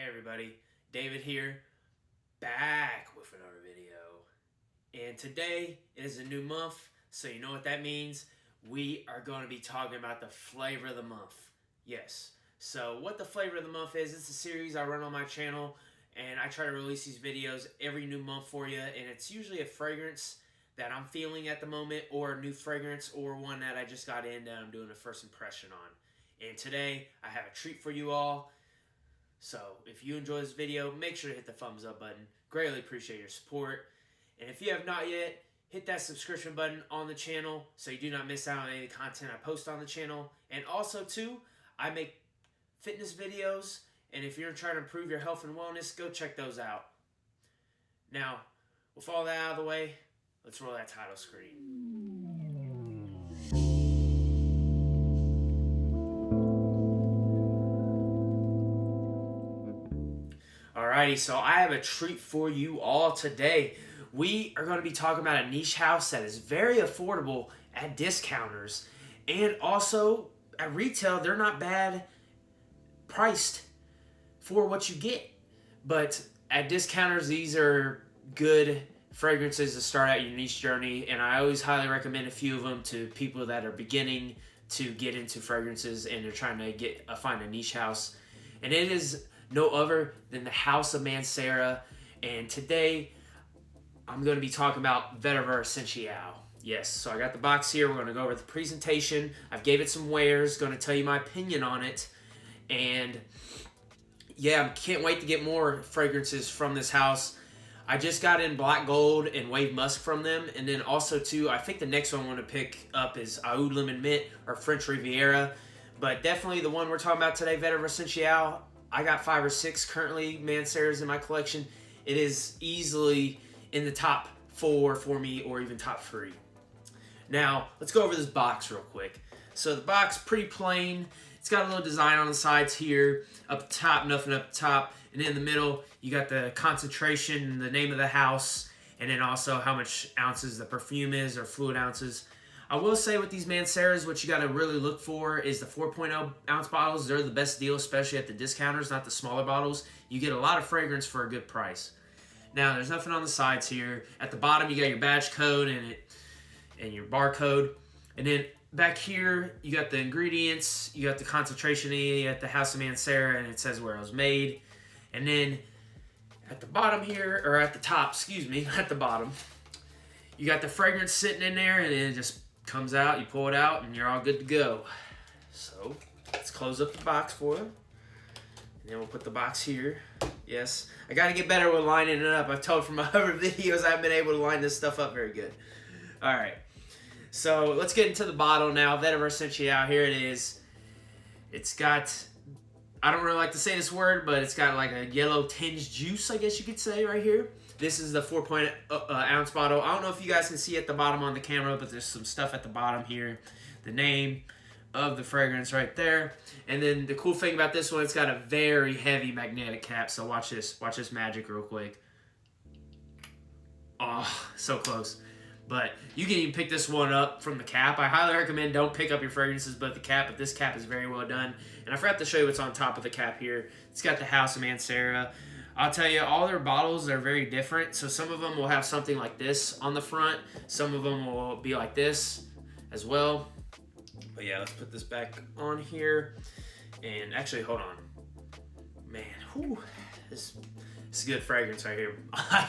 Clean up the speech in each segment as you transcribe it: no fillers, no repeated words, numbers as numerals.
Hey everybody, David here, back with another video. And today is a new month, so you know what that means. We are going to be talking about the flavor of the month. Yes. So what the flavor of the month is, it's a series I run on my channel, and I try to release these videos every new month for you, and it's usually a fragrance that I'm feeling at the moment, or a new fragrance, or one that I just got in that I'm doing a first impression on. And today, I have a treat for you all. So, if you enjoy this video, make sure to hit the thumbs up button. Greatly appreciate your support. And if you have not yet, hit that subscription button on the channel so you do not miss out on any content I post on the channel. And also, too, I make fitness videos. And if you're trying to improve your health and wellness, go check those out. Now, with all that out of the way, let's roll that title screen. Alrighty, so I have a treat for you all today. We are going to be talking about a niche house that is very affordable at discounters, and also at retail they're not bad priced for what you get. But at discounters, these are good fragrances to start out your niche journey, and I always highly recommend a few of them to people that are beginning to get into fragrances and they're trying to find a niche house. And it is no other than the House of Mancera. And today, I'm going to be talking about Vetiver Sensuel. Yes, so I got the box here. We're going to go over the presentation. I've gave it some wears. Going to tell you my opinion on it. And yeah, I can't wait to get more fragrances from this house. I just got in Black Gold and Wave Musk from them. And then also, too, I think the next one I want to pick up is Oud Lemon Mint or French Riviera. But definitely the one we're talking about today, Vetiver Sensuel, I got 5 or 6 currently Manceras in my collection. It is easily in the top 4 for me, or even top 3. Now, let's go over this box real quick. So the box, pretty plain. It's got a little design on the sides here. Up top, nothing up top. And in the middle, you got the concentration, the name of the house, and then also how much ounces the perfume is, or fluid ounces. I will say with these Manceras, what you got to really look for is the 4.0 ounce bottles. They're the best deal, especially at the discounters, not the smaller bottles. You get a lot of fragrance for a good price. Now, there's nothing on the sides here. At the bottom, you got your badge code and your barcode. And then back here, you got the ingredients, you got the concentration, you got the House of Mancera, and it says where it was made. And then at the bottom here, or at the top, excuse me, at the bottom, you got the fragrance sitting in there, and it just comes out, you pull it out, and you're all good to go. So, let's close up the box for you. And then we'll put the box here. Yes, I got to get better with lining it up. I've told from my other videos I haven't been able to line this stuff up very good. Alright, so let's get into the bottle now. Vetiver Sensuel, here it is. It's got, I don't really like to say this word, but it's got like a yellow tinged juice, I guess you could say, right here. This is the 4.0 ounce bottle. I don't know if you guys can see at the bottom on the camera, but there's some stuff at the bottom here. The name of the fragrance right there. And then the cool thing about this one, it's got a very heavy magnetic cap. So watch this. Watch this magic real quick. Oh, so close. But you can even pick this one up from the cap. I highly recommend don't pick up your fragrances but the cap, but this cap is very well done. And I forgot to show you what's on top of the cap here. It's got the House of Mancera. I'll tell you, all their bottles are very different. So some of them will have something like this on the front. Some of them will be like this as well. But yeah, let's put this back on here. And actually, hold on. Man, whew, this is a good fragrance right here.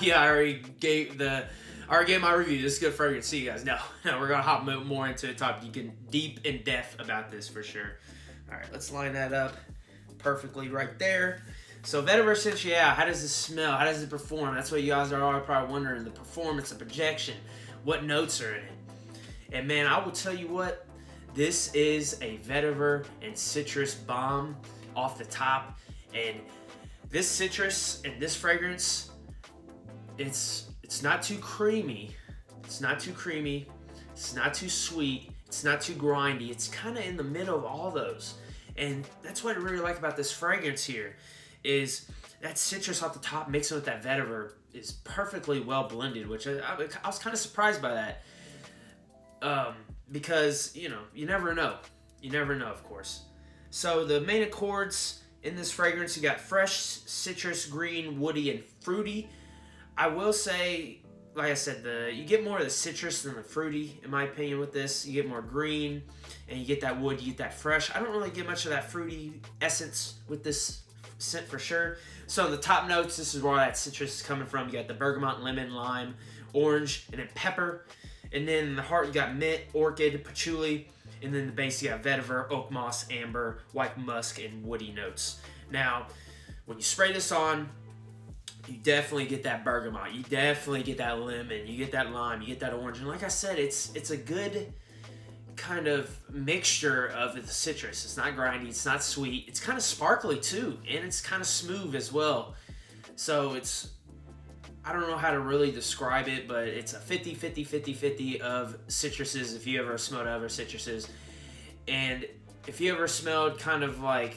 Yeah, I already gave my review. This is good fragrance. See you guys. No, we're going to hop more into it. Talk deep in depth about this for sure. All right, let's line that up perfectly right there. So Vetiver Sensuel, how does this smell? How does it perform? That's what you guys are all probably wondering. The performance, the projection, what notes are in it. And man, I will tell you what, this is a vetiver and citrus bomb off the top. And this citrus and this fragrance, it's not too creamy. It's not too creamy. It's not too sweet. It's not too grindy. It's kind of in the middle of all those. And that's what I really like about this fragrance here, is that citrus off the top mixing with that vetiver is perfectly well blended, which I was kind of surprised by that. Because, you know, you never know. You never know, of course. So the main accords, in this fragrance. You got fresh, citrus, green, woody, and fruity. I will say, like I said, you get more of the citrus than the fruity, in my opinion, with this. You get more green, and you get that wood, you get that fresh. I don't really get much of that fruity essence with this scent for sure. So the top notes, this is where that citrus is coming from. You got the bergamot, lemon, lime, orange, and then pepper. And then in the heart, you got mint, orchid, patchouli. And then the base, you got vetiver, oak moss, amber, white musk, and woody notes. Now, when you spray this on, you definitely get that bergamot. You definitely get that lemon. You get that lime. You get that orange. And like I said, it's a good kind of mixture of the citrus. It's not grindy. It's not sweet. It's kind of sparkly too. And it's kind of smooth as well. So I don't know how to really describe it, but it's a 50-50 of citruses if you ever smelled other citruses. And if you ever smelled kind of like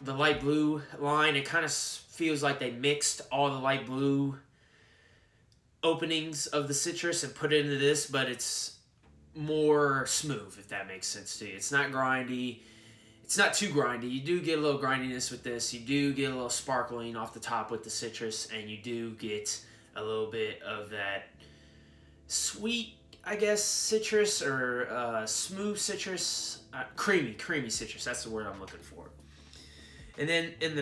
the light blue line, it kind of feels like they mixed all the light blue openings of the citrus and put it into this, but it's more smooth, if that makes sense to you. It's not grindy. It's not too grindy. You do get a little grindiness with this. You do get a little sparkling off the top with the citrus, and you do get a little bit of that sweet, I guess, citrus or smooth citrus, creamy citrus. That's the word I'm looking for. And then in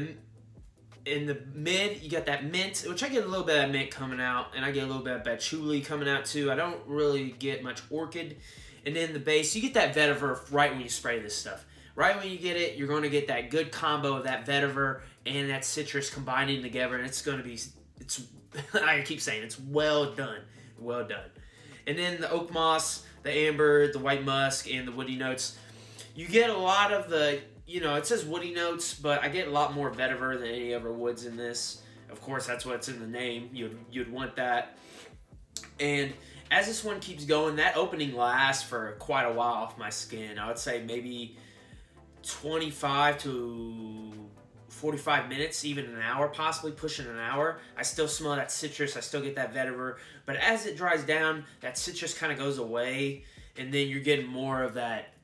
the mid, you got that mint, which I get a little bit of that mint coming out, and I get a little bit of patchouli coming out too. I don't really get much orchid. And then the base, you get that vetiver right when you spray this stuff. Right when you get it, you're going to get that good combo of that vetiver and that citrus combining together, and it's going to be, I keep saying, it's well done. Well done. And then the oak moss, the amber, the white musk, and the woody notes. You get a lot of the, it says woody notes, but I get a lot more vetiver than any other woods in this. Of course, that's what's in the name. You'd want that. And as this one keeps going, that opening lasts for quite a while off my skin. I would say maybe 25 to 45 minutes, even an hour, possibly pushing an hour. I still smell that citrus. I still get that vetiver. But as it dries down, that citrus kind of goes away, and then you're getting more of that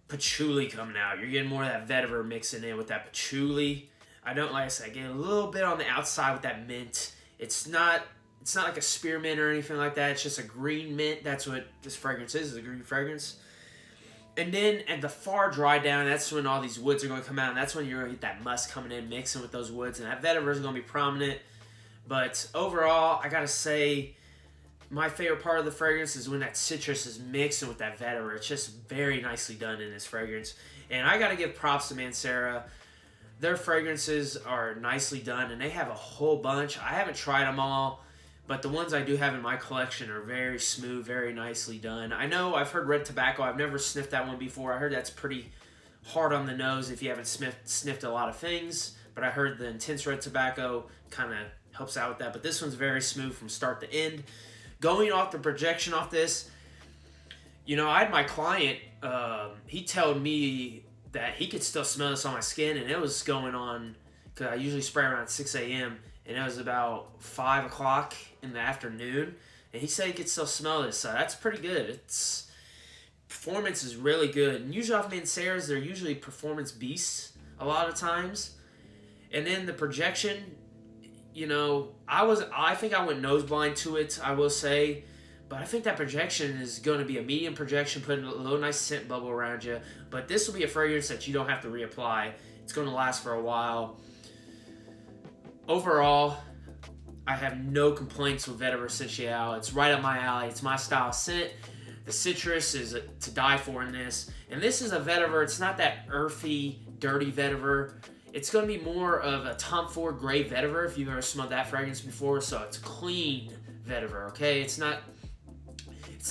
patchouli coming out. You're getting more of that vetiver mixing in with that patchouli. I get a little bit on the outside with that mint. It's not like a spearmint or anything like that. It's just a green mint. That's what this fragrance is a green fragrance. And then at the far dry down, that's when all these woods are going to come out, and that's when you're going to get that musk coming in, mixing with those woods, and that vetiver is going to be prominent. But overall, I got to say, my favorite part of the fragrance is when that citrus is mixing with that vetiver. It's just very nicely done in this fragrance. And I got to give props to Mancera. Their fragrances are nicely done, and they have a whole bunch. I haven't tried them all, but the ones I do have in my collection are very smooth, very nicely done. I know I've heard red tobacco. I've never sniffed that one before. I heard that's pretty hard on the nose if you haven't sniffed a lot of things. But I heard the intense red tobacco kind of helps out with that. But this one's very smooth from start to end. Going off the projection off this, I had my client, he told me that he could still smell this on my skin, and it was going on, because I usually spray around 6 a.m., and it was about 5 o'clock in the afternoon, and he said he could still smell this, so that's pretty good. Performance is really good, and usually off Manceras, they're usually performance beasts a lot of times, and then the projection, I think I went nose blind to it, I will say, but I think that projection is going to be a medium projection, putting a little nice scent bubble around you, but this will be a fragrance that you don't have to reapply. It's going to last for a while. Overall, I have no complaints with Vetiver Sensuel. It's right up my alley. It's my style scent. The citrus is to die for in this. And this is a vetiver. It's not that earthy, dirty vetiver. It's going to be more of a Tom Ford gray vetiver if you've ever smelled that fragrance before. So it's clean vetiver, okay? It's not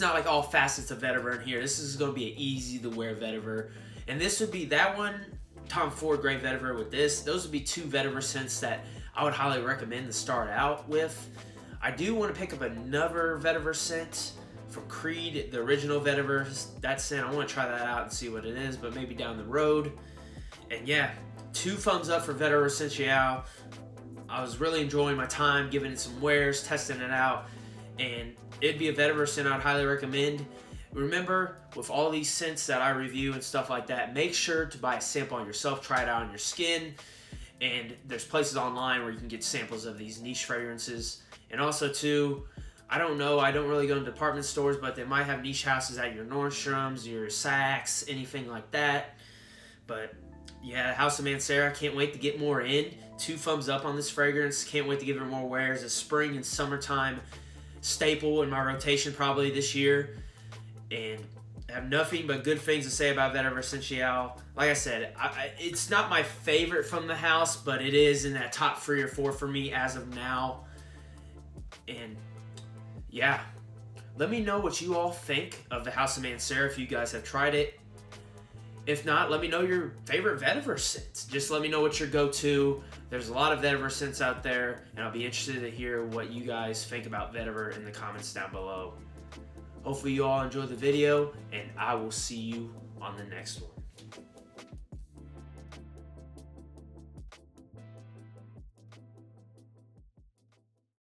like all facets of vetiver in here. This is going to be an easy to wear vetiver. And this would be that one, Tom Ford gray vetiver with this. Those would be two vetiver scents that I would highly recommend to start out with. I do want to pick up another vetiver scent from Creed, the original vetiver. That scent, I want to try that out and see what it is, but maybe down the road. And yeah, 2 thumbs up for Vetiver Sensuel. I was really enjoying my time, giving it some wears, testing it out, and it'd be a vetiver scent I'd highly recommend. Remember, with all these scents that I review and stuff like that, make sure to buy a sample on yourself, try it out on your skin. And there's places online where you can get samples of these niche fragrances. And also, too, I don't know, I don't really go to department stores, but they might have niche houses at your Nordstrom's, your Saks, anything like that. But yeah, House of Mancera, can't wait to get more in. 2 thumbs up on this fragrance. Can't wait to give her more wears. A spring and summertime staple in my rotation probably this year. And I have nothing but good things to say about Vetiver Sensuel. Like I said, it's not my favorite from the house, but it is in that top 3 or 4 for me as of now. And yeah, let me know what you all think of the House of Mancera if you guys have tried it. If not, let me know your favorite Vetiver scents. Just let me know what your go-to. There's a lot of Vetiver scents out there, and I'll be interested to hear what you guys think about Vetiver in the comments down below. Hopefully you all enjoyed the video, and I will see you on the next one.